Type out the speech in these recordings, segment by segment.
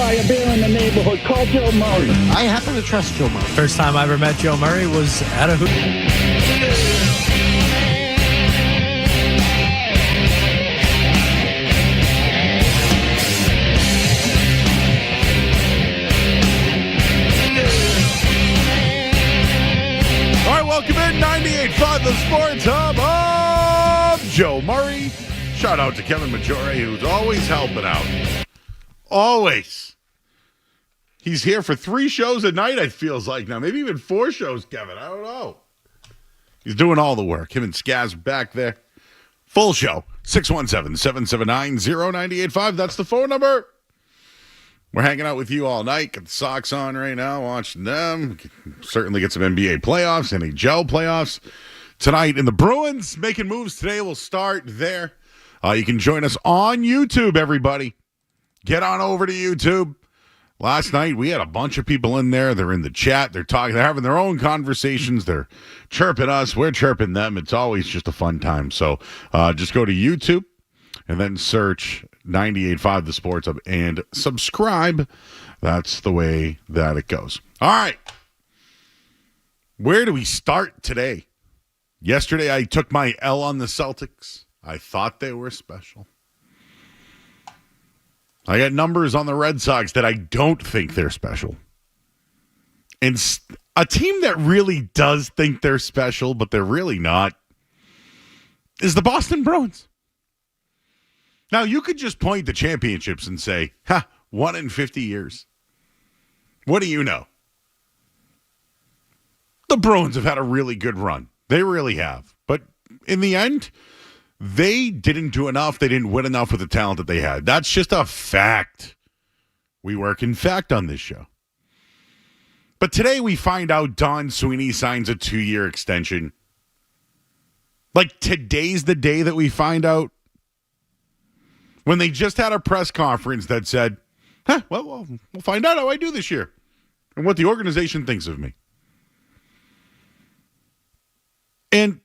buy a beer in the neighborhood. Call Joe Murray. I happen to trust Joe Murray. First time I ever met Joe Murray was at a All right, welcome in 98.5 The Sports Hub of Joe Murray. Shout out to Kevin Maggiore, who's always helping out. Always. He's here for 3 shows a night, it feels like now. Maybe even 4 shows, Kevin. I don't know. He's doing all the work. Him and Skaz back there. Full show. 617-779-0985. That's the phone number. We're hanging out with you all night. Got the Sox on right now, watching them. Certainly get some NBA playoffs, NHL playoffs tonight. And the Bruins making moves today. We'll start there. You can join us on YouTube, everybody. Get on over to YouTube. Last night, we had a bunch of people in there. They're in the chat. They're talking. They're having their own conversations. They're chirping us. We're chirping them. It's always just a fun time. So just go to YouTube and then search 98.5 The Sports Hub and subscribe. That's the way that it goes. All right. Where do we start today? Yesterday, I took my L on the Celtics. I thought they were special. I got numbers on the Red Sox that I don't think they're special. And a team that really does think they're special, but they're really not, is the Boston Bruins. Now, you could just point to championships and say, 1 in 50 years. What do you know? The Bruins have had a really good run. They really have. But in the end, they didn't do enough. They didn't win enough with the talent that they had. That's just a fact. We work in fact on this show. But today we find out Don Sweeney signs a 2-year extension. Like today's the day that we find out. When they just had a press conference that said, we'll find out how I do this year and what the organization thinks of me. And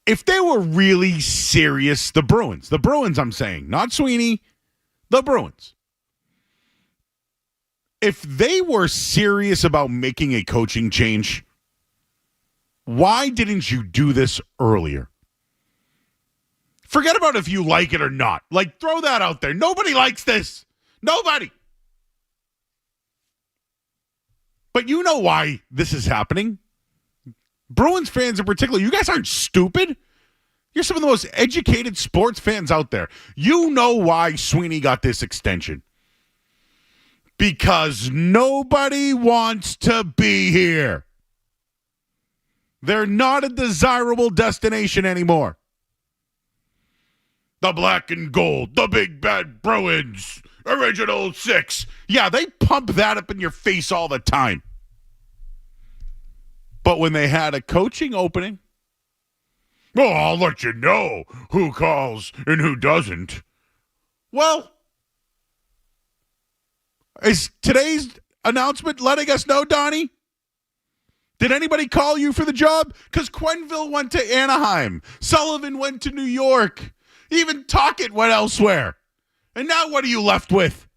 if they were really serious, the Bruins I'm saying, not Sweeney, the Bruins. If they were serious about making a coaching change, why didn't you do this earlier? Forget about if you like it or not. Like, throw that out there. Nobody likes this. Nobody. But you know why this is happening. Bruins fans in particular, you guys aren't stupid. You're some of the most educated sports fans out there. You know why Sweeney got this extension. Because nobody wants to be here. They're not a desirable destination anymore. The black and gold, the big bad Bruins, original 6. Yeah, they pump that up in your face all the time. But when they had a coaching opening, well, I'll let you know who calls and who doesn't. Well, is today's announcement letting us know, Donnie? Did anybody call you for the job? Because Quenneville went to Anaheim. Sullivan went to New York. Even Tocchet went elsewhere. And now what are you left with?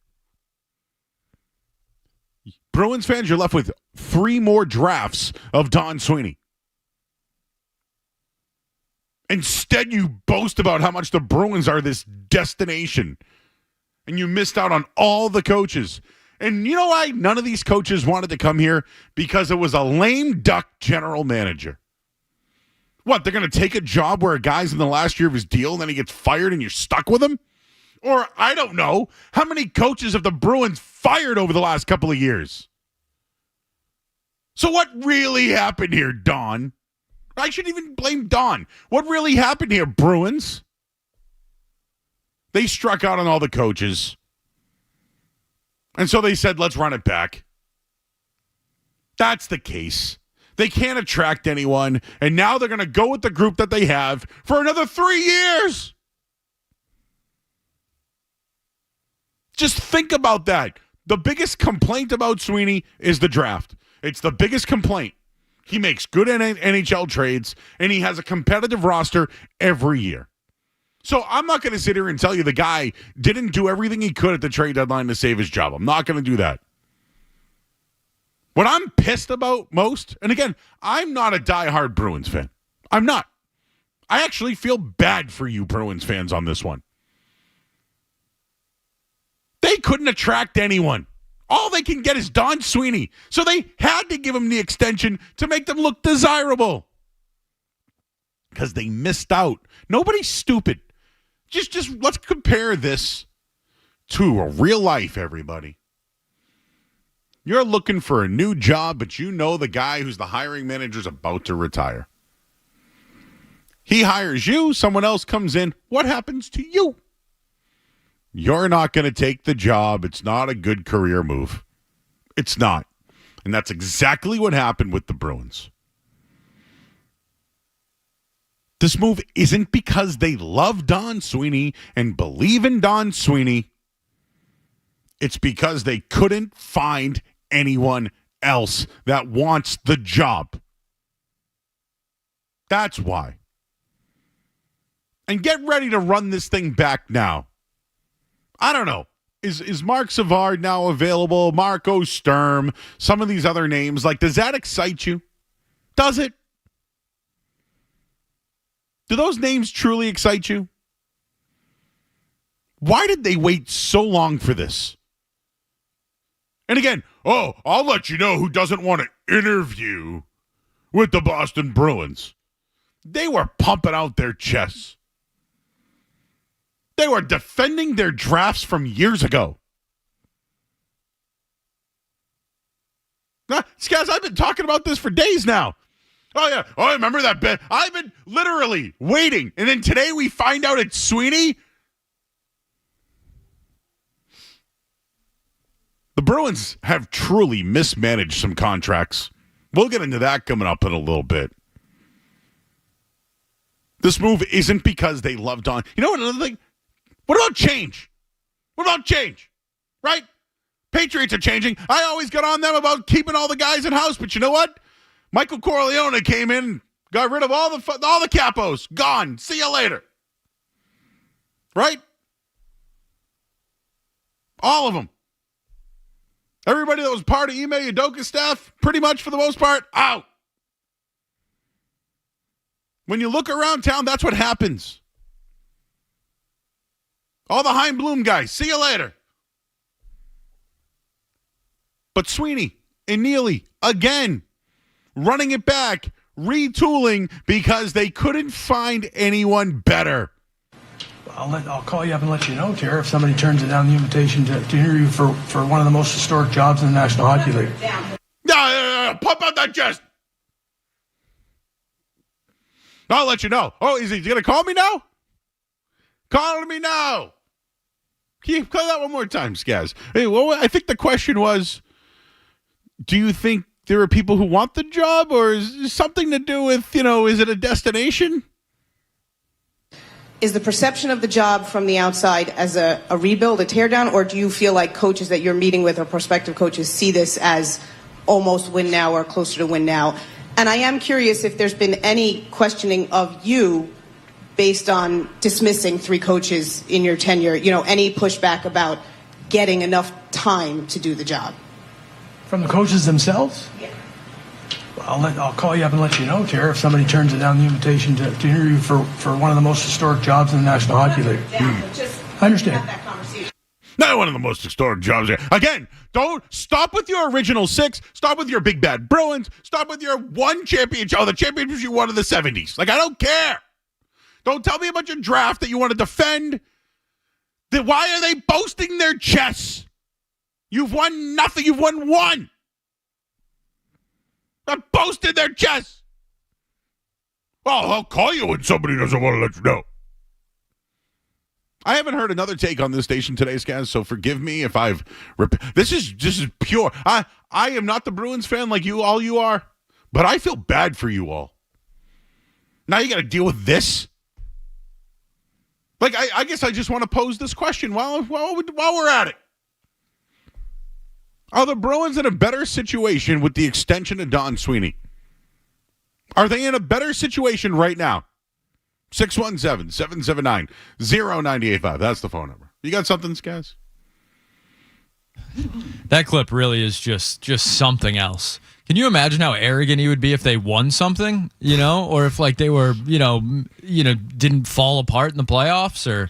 Bruins fans, you're left with 3 more drafts of Don Sweeney. Instead, you boast about how much the Bruins are this destination. And you missed out on all the coaches. And you know why none of these coaches wanted to come here? Because it was a lame duck general manager. What, they're going to take a job where a guy's in the last year of his deal and then he gets fired and you're stuck with him? Or, I don't know, how many coaches have the Bruins fired over the last couple of years? So what really happened here, Don? I shouldn't even blame Don. What really happened here, Bruins? They struck out on all the coaches. And so they said, let's run it back. That's the case. They can't attract anyone, and now they're going to go with the group that they have for another 3 years. Just think about that. The biggest complaint about Sweeney is the draft. It's the biggest complaint. He makes good NHL trades, and he has a competitive roster every year. So I'm not going to sit here and tell you the guy didn't do everything he could at the trade deadline to save his job. I'm not going to do that. What I'm pissed about most, and again, I'm not a diehard Bruins fan. I'm not. I actually feel bad for you Bruins fans on this one. They couldn't attract anyone. All they can get is Don Sweeney. So they had to give him the extension to make them look desirable. Because they missed out. Nobody's stupid. Just let's compare this to a real life, everybody. You're looking for a new job, but you know the guy who's the hiring manager is about to retire. He hires you, someone else comes in. What happens to you? You're not going to take the job. It's not a good career move. It's not. And that's exactly what happened with the Bruins. This move isn't because they love Don Sweeney and believe in Don Sweeney. It's because they couldn't find anyone else that wants the job. That's why. And get ready to run this thing back now. I don't know. Is Mark Savard now available? Marco Sturm? Some of these other names. Like, does that excite you? Does it? Do those names truly excite you? Why did they wait so long for this? And again, I'll let you know who doesn't want to interview with the Boston Bruins. They were pumping out their chests. They were defending their drafts from years ago. Guys, I've been talking about this for days now. Oh, yeah. Oh, I remember that bit. I've been literally waiting. And then today we find out it's Sweeney. The Bruins have truly mismanaged some contracts. We'll get into that coming up in a little bit. This move isn't because they love Don. You know what, another thing? What about change? What about change? Right? Patriots are changing. I always get on them about keeping all the guys in-house, but you know what? Michael Corleone came in, got rid of all the capos. Gone. See you later. Right? All of them. Everybody that was part of Ime Udoka's staff, pretty much for the most part, out. When you look around town, that's what happens. All the Hein Bloom guys, see you later. But Sweeney and Neely, again, running it back, retooling because they couldn't find anyone better. I'll call you up and let you know, Tara, if somebody turns it down the invitation to interview for one of the most historic jobs in the National Hockey League. No, pump out that chest. I'll let you know. Oh, is he going to call me now? Call me now. Can you call that one more time, Skaz? Hey, well, I think the question was, do you think there are people who want the job, or is it something to do with, is it a destination? Is the perception of the job from the outside as a rebuild, a teardown, or do you feel like coaches that you're meeting with or prospective coaches see this as almost win now or closer to win now? And I am curious if there's been any questioning of you based on dismissing 3 coaches in your tenure, any pushback about getting enough time to do the job? From the coaches themselves? Yeah. I'll call you up and let you know, Tara, if somebody turns it down the invitation to interview for one of the most historic jobs in the National Hockey League. I understand. Have that conversation. Not one of the most historic jobs. Again, don't stop with your original 6. Stop with your big bad Bruins. Stop with your one championship. Oh, the championships you won in the 70s. Like, I don't care. Don't tell me about your draft that you want to defend. Why are they boasting their chests? You've won nothing. You've won 1. They boasted their chests. Oh, I'll call you when somebody doesn't want to let you know. I haven't heard another take on this station today, guys, so forgive me if I've... This is pure. I am not the Bruins fan like you are, but I feel bad for you all. Now you got to deal with this? Like, I guess I just want to pose this question while we're at it. Are the Bruins in a better situation with the extension of Don Sweeney? Are they in a better situation right now? 617-779-0985. That's the phone number. You got something, Skaz? That clip really is just something else. Can you imagine how arrogant he would be if they won something, or if like they were, didn't fall apart in the playoffs, or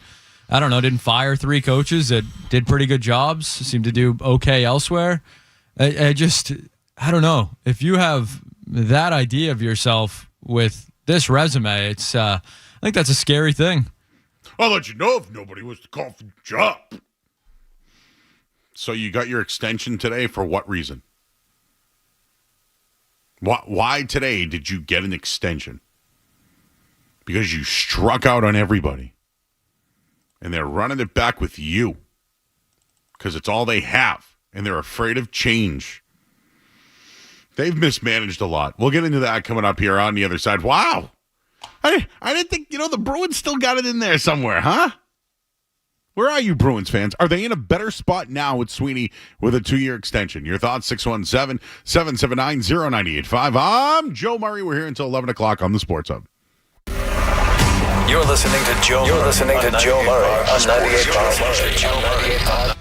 I don't know, didn't fire 3 coaches that did pretty good jobs, seemed to do okay elsewhere. I don't know. If you have that idea of yourself with this resume, it's I think that's a scary thing. I'll let you know if nobody was to call for the job. So you got your extension today for what reason? Why today did you get an extension? Because you struck out on everybody. And they're running it back with you. Because it's all they have. And they're afraid of change. They've mismanaged a lot. We'll get into that coming up here on the other side. Wow. I didn't think, the Bruins still got it in there somewhere, huh? Where are you, Bruins fans? Are they in a better spot now with Sweeney with a 2-year extension? Your thoughts, 617-779-0985. I'm Joe Murray. We're here until 11 o'clock on the Sports Hub. You're listening to Joe Murray on 98.5.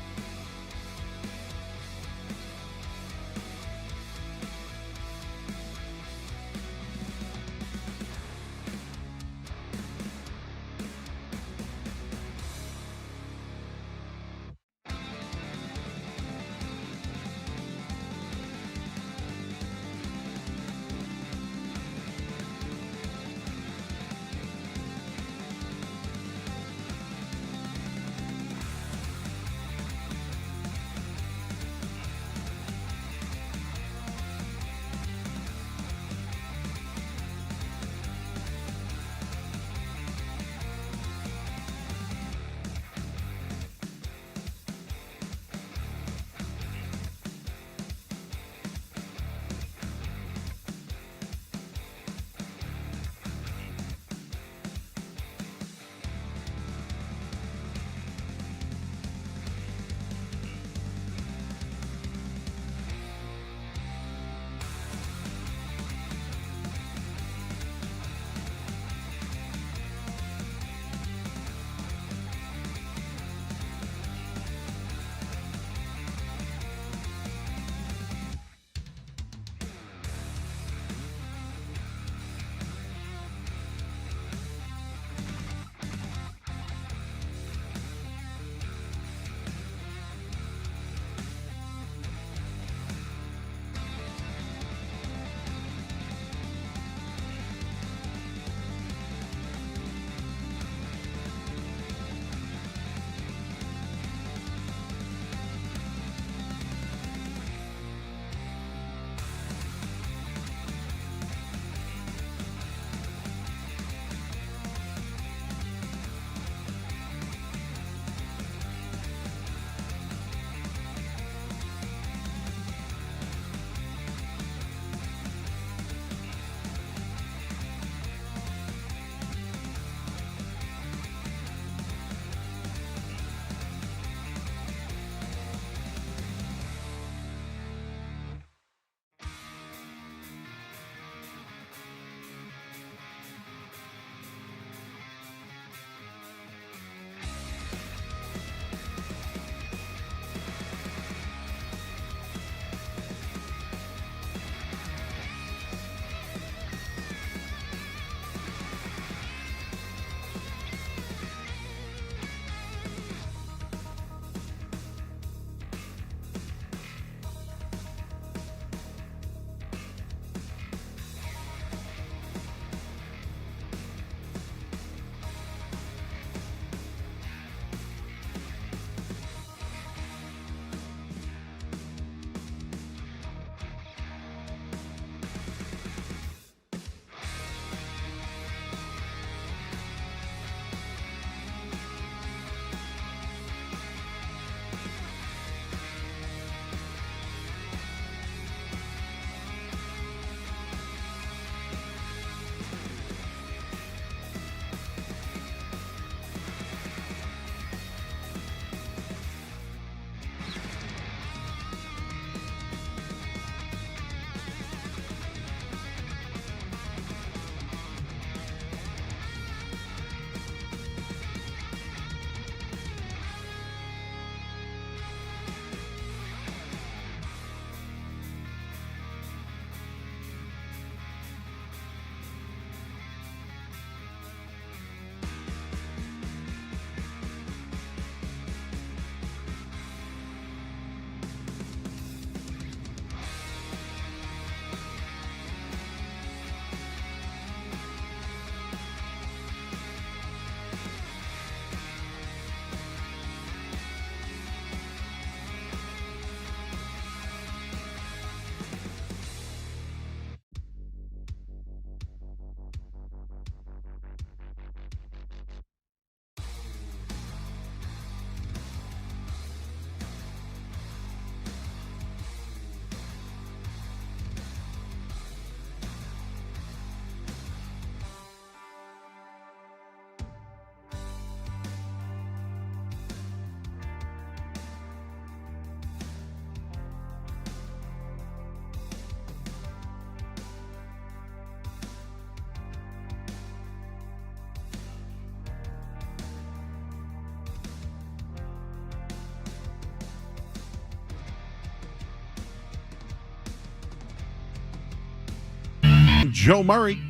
Joe Murray.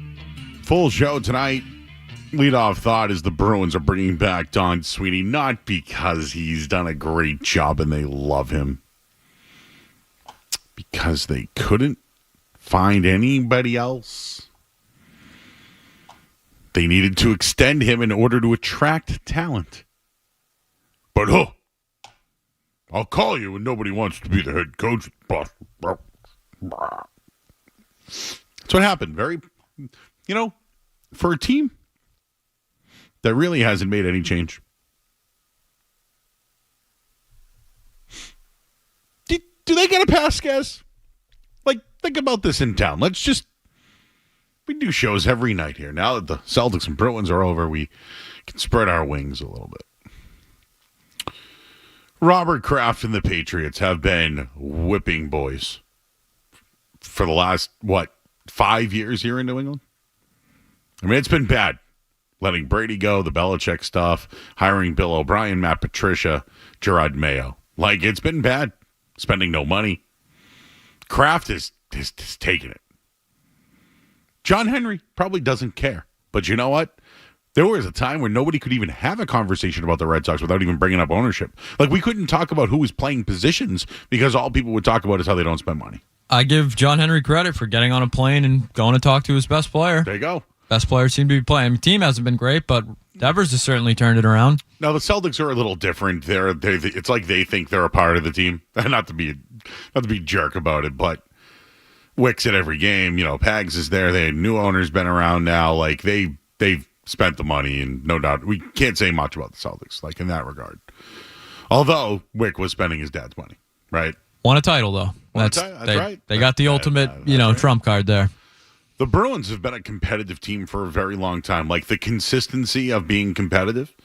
Full show tonight. Leadoff thought is the Bruins are bringing back Don Sweeney, not because he's done a great job and they love him, because they couldn't find anybody else. They needed to extend him in order to attract talent. But I'll call you when nobody wants to be the head coach. That's what happened. For a team that really hasn't made any change. Do they get a pass, guys? Think about this in town. We do shows every night here. Now that the Celtics and Bruins are over, we can spread our wings a little bit. Robert Kraft and the Patriots have been whipping boys for the last, 5 years here in New England? I mean, it's been bad. Letting Brady go, the Belichick stuff, hiring Bill O'Brien, Matt Patricia, Gerard Mayo. It's been bad. Spending no money. Kraft is taking it. John Henry probably doesn't care. But you know what? There was a time where nobody could even have a conversation about the Red Sox without even bringing up ownership. We couldn't talk about who was playing positions because all people would talk about is how they don't spend money. I give John Henry credit for getting on a plane and going to talk to his best player. There you go. Best players seem to be playing. Team hasn't been great, but Devers has certainly turned it around. Now the Celtics are a little different. It's like they think they're a part of the team. Not to be a jerk about it, but Wick's at every game. Pags is there. They new owner's been around now. They've spent the money, and no doubt we can't say much about the Celtics in that regard. Although Wick was spending his dad's money, right? Won a title though. That's right. They got the ultimate, trump card there. The Bruins have been a competitive team for a very long time. The consistency of being competitive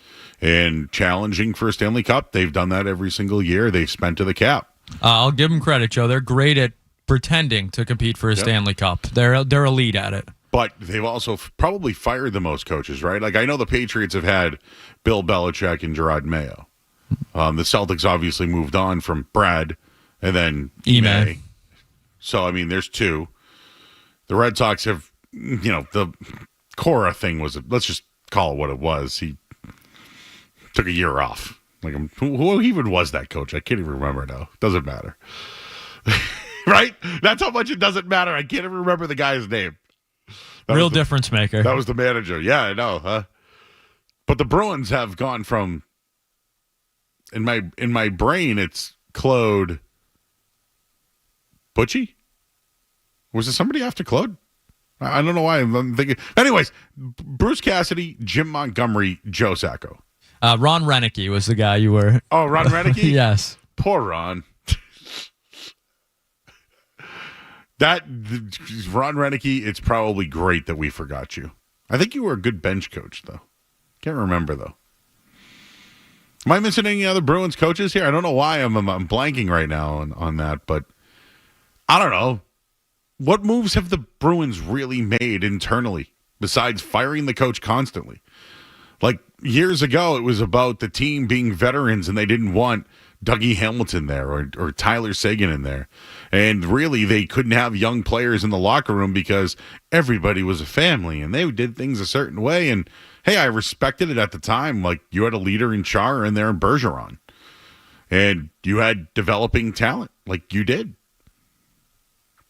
and challenging for a Stanley Cup, they've done that every single year. They've spent to the cap. I'll give them credit, Joe. They're great at pretending to compete for a Stanley Cup. They're elite at it. But they've also probably fired the most coaches, right? I know the Patriots have had Bill Belichick and Gerard Mayo. The Celtics obviously moved on from Brad and then Ime. So, there's two. The Red Sox have, the Cora thing was, let's just call it what it was. He took a year off. Who even was that coach? I can't even remember now. Doesn't matter. Right? That's how much it doesn't matter. I can't even remember the guy's name. Real difference maker. That was the manager. Yeah, I know, huh? But the Bruins have gone from, in my brain, it's Claude Butchie? Was it somebody after Claude? I don't know why I'm thinking. Anyways, Bruce Cassidy, Jim Montgomery, Joe Sacco. Ron Renicky was the guy you were. Oh, Ron Renicky? Yes. Poor Ron. Ron Renicky, it's probably great that we forgot you. I think you were a good bench coach, though. Can't remember, though. Am I missing any other Bruins coaches here? I don't know why I'm blanking right now on that, but I don't know. What moves have the Bruins really made internally besides firing the coach constantly? Years ago, it was about the team being veterans and they didn't want Dougie Hamilton there or Tyler Seguin in there. And really, they couldn't have young players in the locker room because everybody was a family and they did things a certain way. And, hey, I respected it at the time. You had a leader in Char in there in Bergeron. And you had developing talent like you did.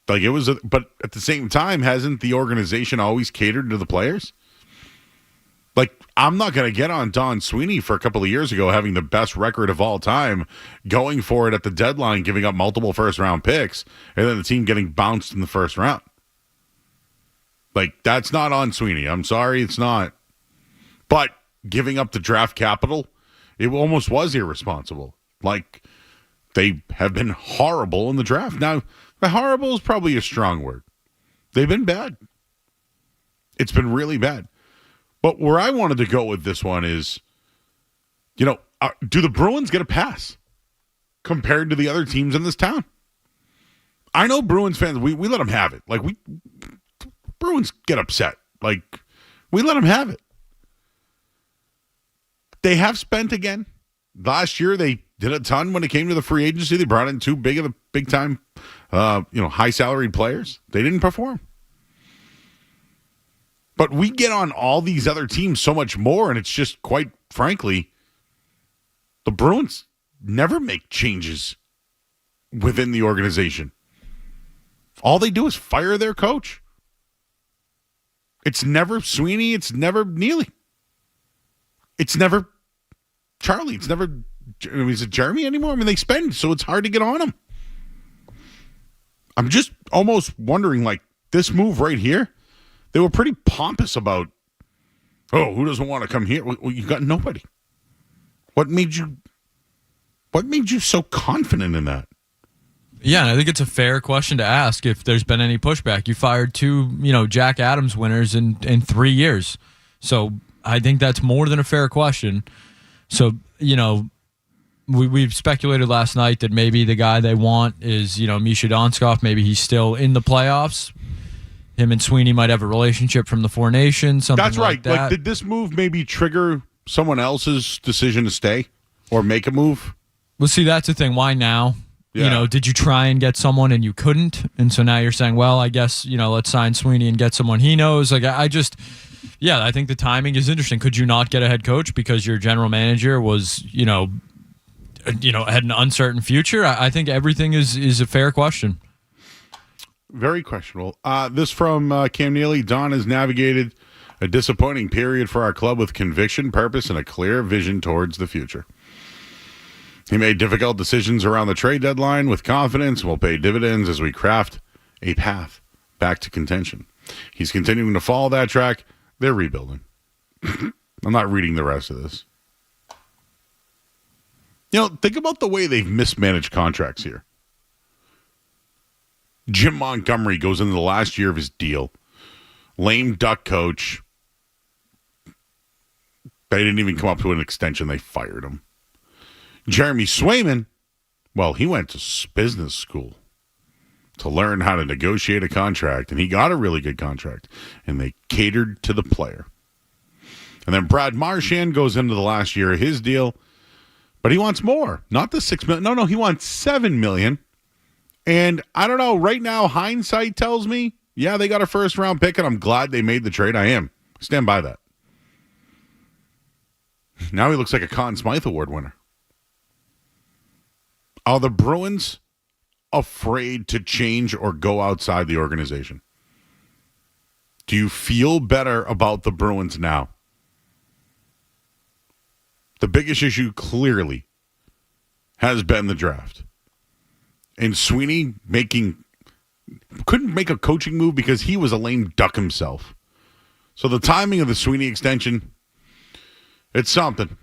But at the same time, hasn't the organization always catered to the players? I'm not going to get on Don Sweeney for a couple of years ago having the best record of all time, going for it at the deadline, giving up multiple first-round picks, and then the team getting bounced in the first round. That's not on Sweeney. I'm sorry, it's not. But giving up the draft capital, it almost was irresponsible. They have been horrible in the draft. Now, horrible is probably a strong word. They've been bad. It's been really bad. But where I wanted to go with this one is, do the Bruins get a pass compared to the other teams in this town? I know Bruins fans, we let them have it. Bruins get upset. We let them have it. They have spent again. Last year, they did a ton when it came to the free agency. They brought in two big time, high salaried players. They didn't perform. But we get on all these other teams so much more, and it's just, quite frankly, the Bruins never make changes within the organization. All they do is fire their coach. It's never Sweeney. It's never Neely. It's never Charlie. It's never, is it Jeremy anymore? I mean, they spend, so it's hard to get on them. I'm just almost wondering, like, this move right here, they were pretty pompous about, oh, who doesn't want to come here? Well, you got nobody. What made you so confident in that? Yeah, and I think it's a fair question to ask if there's been any pushback. You fired 2, Jack Adams winners in 3 years. So I think that's more than a fair question. So, we've speculated last night that maybe the guy they want is, Misha Donskov. Maybe he's still in the playoffs. Him and Sweeney might have a relationship from the Four Nations, something That's right. like that. Like, did this move maybe trigger someone else's decision to stay or make a move? Well, see, that's the thing. Why now? Yeah. Did you try and get someone and you couldn't? And so now you're saying, well, I guess, let's sign Sweeney and get someone he knows. Like, I think the timing is interesting. Could you not get a head coach because your general manager was, had an uncertain future? I think everything is a fair question. Very questionable. This from Cam Neely. Don has navigated a disappointing period for our club with conviction, purpose, and a clear vision towards the future. He made difficult decisions around the trade deadline with confidence and will pay dividends as we craft a path back to contention. He's continuing to follow that track. They're rebuilding. I'm not reading the rest of this. Think about the way they've mismanaged contracts here. Jim Montgomery goes into the last year of his deal. Lame duck coach. They didn't even come up to an extension. They fired him. Jeremy Swayman, well, he went to business school to learn how to negotiate a contract, and he got a really good contract, and they catered to the player. And then Brad Marchand goes into the last year of his deal, but he wants more. Not the $6 million. No, he wants $7 million. And I don't know, right now, hindsight tells me, yeah, they got a first-round pick, and I'm glad they made the trade. I am. Stand by that. Now he looks like a Conn Smythe Award winner. Are the Bruins afraid to change or go outside the organization? Do you feel better about the Bruins now? The biggest issue clearly has been the draft. And Sweeney couldn't make a coaching move because he was a lame duck himself. So the timing of the Sweeney extension, it's something.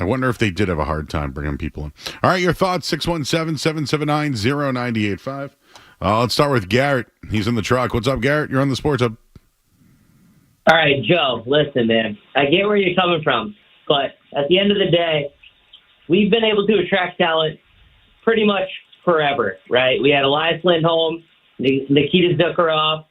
I wonder if they did have a hard time bringing people in. All right, your thoughts, 617-779-0985. Let's start with Garrett. He's in the truck. What's up, Garrett? You're on the Sports Hub. All right, Joe, listen, man. I get where you're coming from, but at the end of the day, we've been able to attract talent pretty much forever, right? We had Elias Lindholm, Nikita Zuckerov.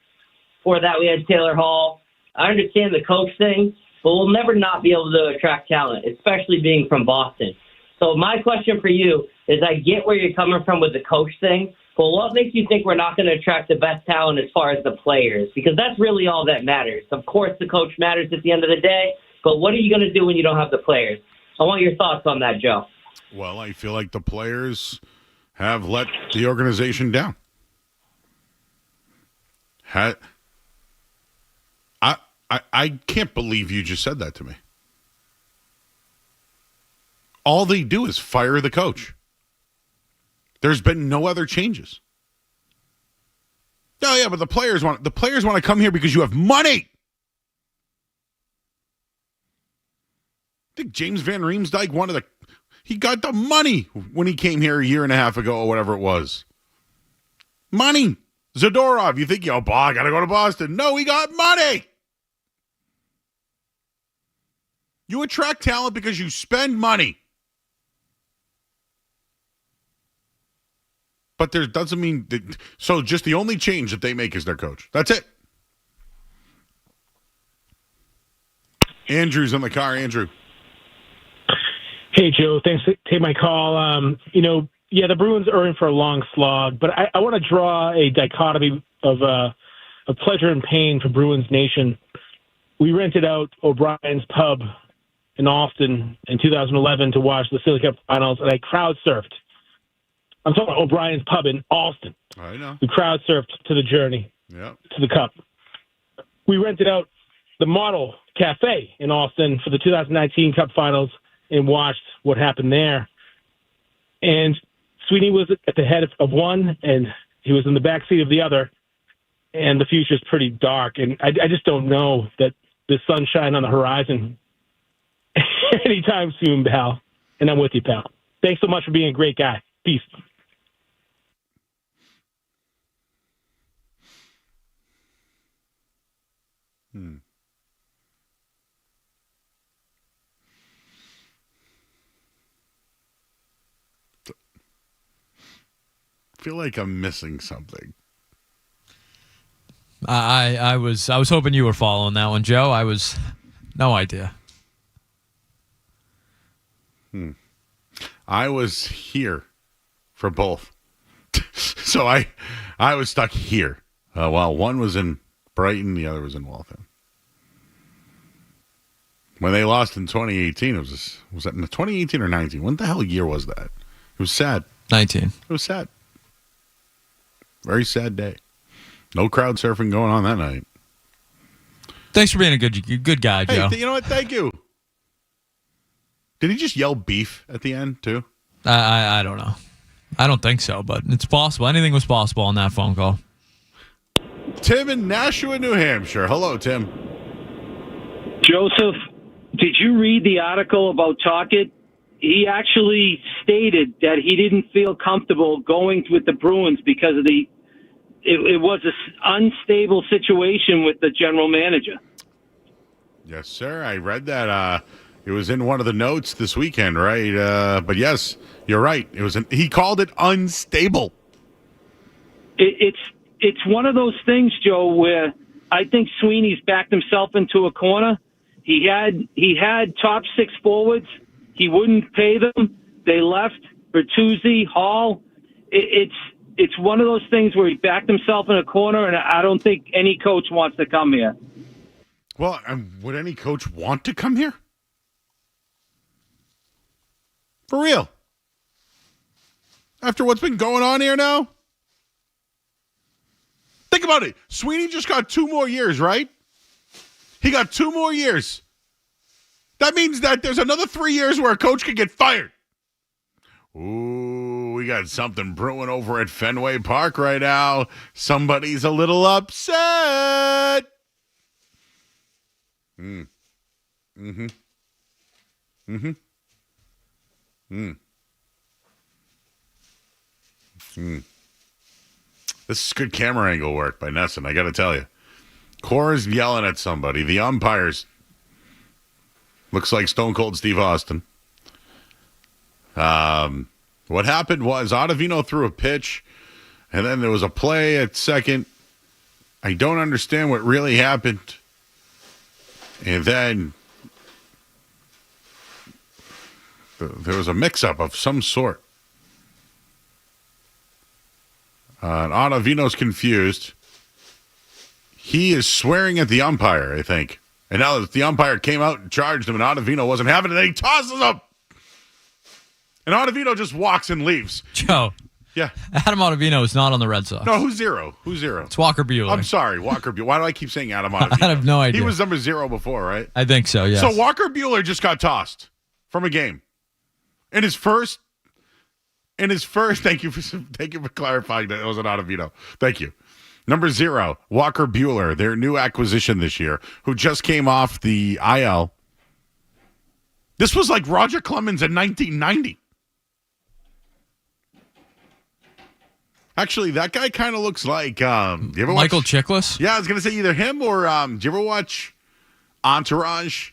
Before that, we had Taylor Hall. I understand the coach thing, but we'll never not be able to attract talent, especially being from Boston. So my question for you is, I get where you're coming from with the coach thing, but what makes you think we're not going to attract the best talent as far as the players? Because that's really all that matters. Of course, the coach matters at the end of the day, but what are you going to do when you don't have the players? I want your thoughts on that, Joe. Well, I feel like the players have let the organization down. I can't believe you just said that to me. All they do is fire the coach. There's been no other changes. Oh yeah, but the players want to come here because you have money. I think James Van Riemsdyk he got the money when he came here a year and a half ago or whatever it was. Money. Zadorov, you think, I got to go to Boston. No, he got money. You attract talent because you spend money. But there doesn't mean that, so just the only change that they make is their coach. That's it. Andrew's in the car. Andrew. Hey, Joe. Thanks for taking my call. The Bruins are in for a long slog, but I want to draw a dichotomy of of pleasure and pain for Bruins Nation. We rented out O'Brien's Pub in Austin in 2011 to watch the Stanley Cup Finals, and I crowd surfed. I'm talking about O'Brien's Pub in Austin. I know. We crowd surfed to the journey, Yep. to the Cup. We rented out the Model Cafe in Austin for the 2019 Cup Finals and watched what happened there. And Sweeney was at the head of one, and he was in the back seat of the other, and the future's pretty dark. And I just don't know that there's sunshine on the horizon anytime soon, pal. And I'm with you, pal. Thanks so much for being a great guy. Peace. I feel like I'm missing something. I was hoping you were following that one, Joe. I was no idea. I was here for both. So I was stuck here. While one was in Brighton, the other was in Waltham. When they lost in 2018, was that in 2018 or 19? When the hell year was that? It was sad. 19. It was sad. Very sad day. No crowd surfing going on that night. Thanks for being a good guy, Joe. Hey, you know what? Thank you. Did he just yell beef at the end, too? I don't know. I don't think so, but it's possible. Anything was possible on that phone call. Tim in Nashua, New Hampshire. Hello, Tim. Joseph, did you read the article about Talkett? He actually stated that he didn't feel comfortable going with the Bruins because of it was an unstable situation with the general manager. Yes, sir. I read that. It was in one of the notes this weekend, right? But yes, you're right. He called it unstable. It's one of those things, Joe, where I think Sweeney's backed himself into a corner. He had top six forwards. He wouldn't pay them. They left Bertuzzi, Hall. It's one of those things where he backed himself in a corner, and I don't think any coach wants to come here. Well, would any coach want to come here? For real? After what's been going on here now? Think about it. Sweeney just got 2 more years, right? He got 2 more years. That means that there's another 3 years where a coach could get fired. Ooh, we got something brewing over at Fenway Park right now. Somebody's a little upset. This is good camera angle work by Nesson, I got to tell you. Cora's yelling at somebody. The umpires looks like Stone Cold Steve Austin. What happened was Ottavino threw a pitch, and then there was a play at second. I don't understand what really happened. And then there was a mix-up of some sort. And Ottavino's confused. He is swearing at the umpire, I think. And now the umpire came out and charged him, and Ottavino wasn't having it, and he tosses him. And Ottavino just walks and leaves. Joe. Yeah. Adam Ottavino is not on the Red Sox. No, who's zero? Who's zero? It's Walker Buehler. I'm sorry, Walker Buehler. Why do I keep saying Adam Ottavino? I have no idea. He was number 0 before, right? I think so, yes. So Walker Buehler just got tossed from a game. In his first, thank you for clarifying that it was an Ottavino. Thank you. Number 0, Walker Buehler, their new acquisition this year, who just came off the IL. This was like Roger Clemens in 1990. Actually, that guy kind of looks like, you ever Michael watch, Chiklis? Yeah, I was going to say either him or, do you ever watch Entourage?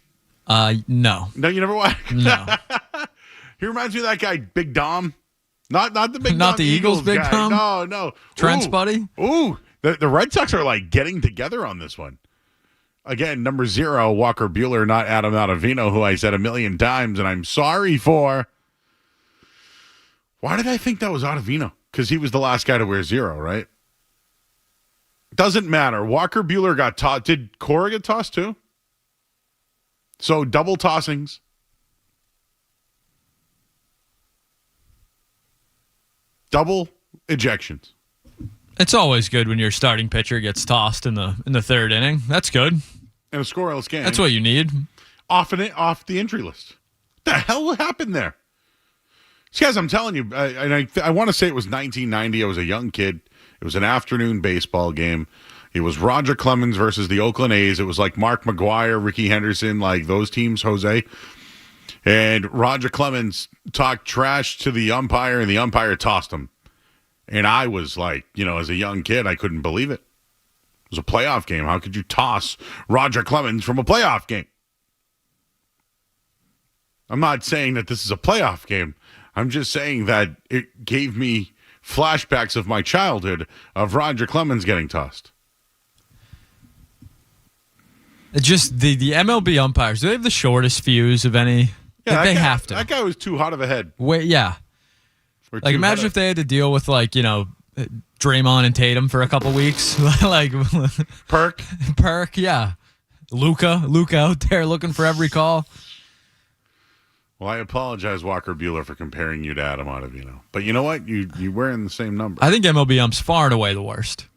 No. No, you never watch? No. He reminds me of that guy, Big Dom. Not the Big Dom. Not the Eagles Big guy. Dom? No. Trent's buddy? Ooh. The Red Sox are like getting together on this one. Again, number 0, Walker Buehler, not Adam Ottavino, who I said a million times, and I'm sorry for. Why did I think that was Ottavino? Because he was the last guy to wear 0, right? Doesn't matter. Walker Buehler got tossed. Did Cora get tossed too? So double tossings. Double ejections. It's always good when your starting pitcher gets tossed in the third inning. That's good. And a scoreless game. That's what you need. Off the injury list. What the hell happened there? Guys, I'm telling you, I want to say it was 1990. I was a young kid. It was an afternoon baseball game. It was Roger Clemens versus the Oakland A's. It was like Mark McGwire, Ricky Henderson, like those teams, Jose. And Roger Clemens talked trash to the umpire, and the umpire tossed him. And I was like, as a young kid, I couldn't believe it. It was a playoff game. How could you toss Roger Clemens from a playoff game? I'm not saying that this is a playoff game. I'm just saying that it gave me flashbacks of my childhood of Roger Clemens getting tossed. Just the MLB umpires, do they have the shortest fuse of any? Yeah, they have to. That guy was too hot of a head. Wait, yeah. Like, imagine if they had to deal with, Draymond and Tatum for a couple weeks. Like, Perk, yeah. Luka out there looking for every call. Well, I apologize, Walker Buehler, for comparing you to Adam Ottavino. But you know what? You were in the same number. I think MLB umps far and away the worst.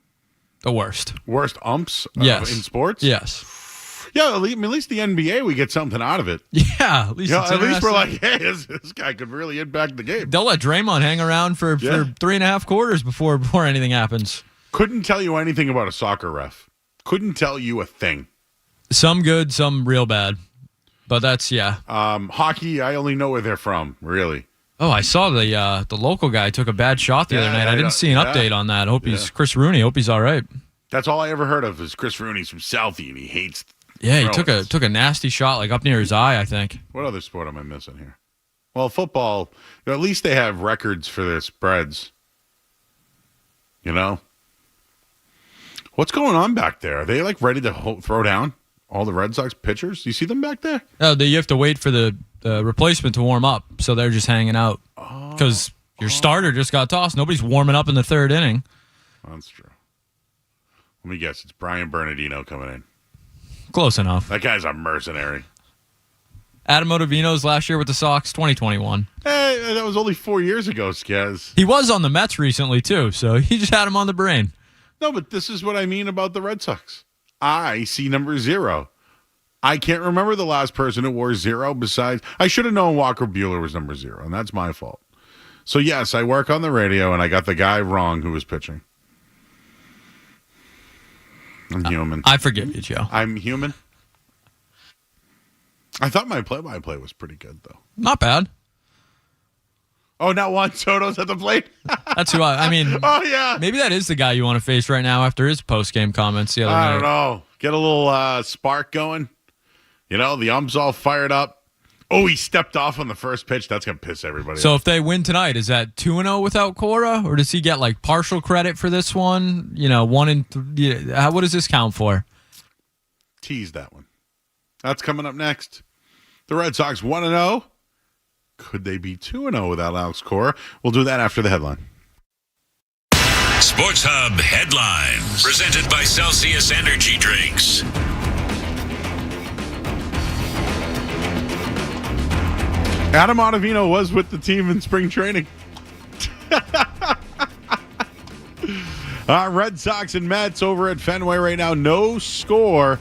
The worst. Worst umps yes. In sports? Yes. Yeah, at least the NBA, we get something out of it. Yeah, at least we're like, hey, this guy could really impact the game. They'll let Draymond hang around for 3.5 quarters before anything happens. Couldn't tell you anything about a soccer ref. Couldn't tell you a thing. Some good, some real bad. But that's, yeah. Hockey, I only know where they're from, really. Oh, I saw the local guy took a bad shot the other night. I didn't see an update on that. Hope he's Chris Rooney. Hope he's all right. That's all I ever heard of is Chris Rooney's from Southie, and he hates. Yeah, he took a nasty shot, like up near his eye, I think. What other sport am I missing here? Well, football. At least they have records for their spreads. What's going on back there? Are they ready to throw down all the Red Sox pitchers? Do you see them back there? No, you have to wait for the replacement to warm up, so they're just hanging out because your starter just got tossed. Nobody's warming up in the third inning. That's true. Let me guess. It's Brian Bernardino coming in. Close enough. That guy's a mercenary. Adam Ottavino's last year with the Sox, 2021. Hey, that was only 4 years ago, Skaz. He was on the Mets recently, too, so he just had him on the brain. No, but this is what I mean about the Red Sox. I see number 0. I can't remember the last person who wore 0 besides... I should have known Walker Buehler was number 0, and that's my fault. So, yes, I work on the radio, and I got the guy wrong who was pitching. I'm human. I forgive you, Joe. I'm human. I thought my play-by-play was pretty good, though. Not bad. Oh, now Juan Soto's at the plate? That's who I mean. Oh, yeah. Maybe that is the guy you want to face right now after his post-game comments the other night. I don't know. Get a little spark going. The ump's all fired up. Oh, he stepped off on the first pitch. That's going to piss everybody So off. if they win tonight, is that 2-0 without Cora? Or does he get partial credit for this one? 1-3. What does this count for? Tease that one. That's coming up next. The Red Sox 1-0. Could they be 2-0 without Alex Cora? We'll do that after the headline. Sports Hub headlines. Presented by Celsius Energy Drinks. Adam Ottavino was with the team in spring training. Red Sox and Mets over at Fenway right now. No score.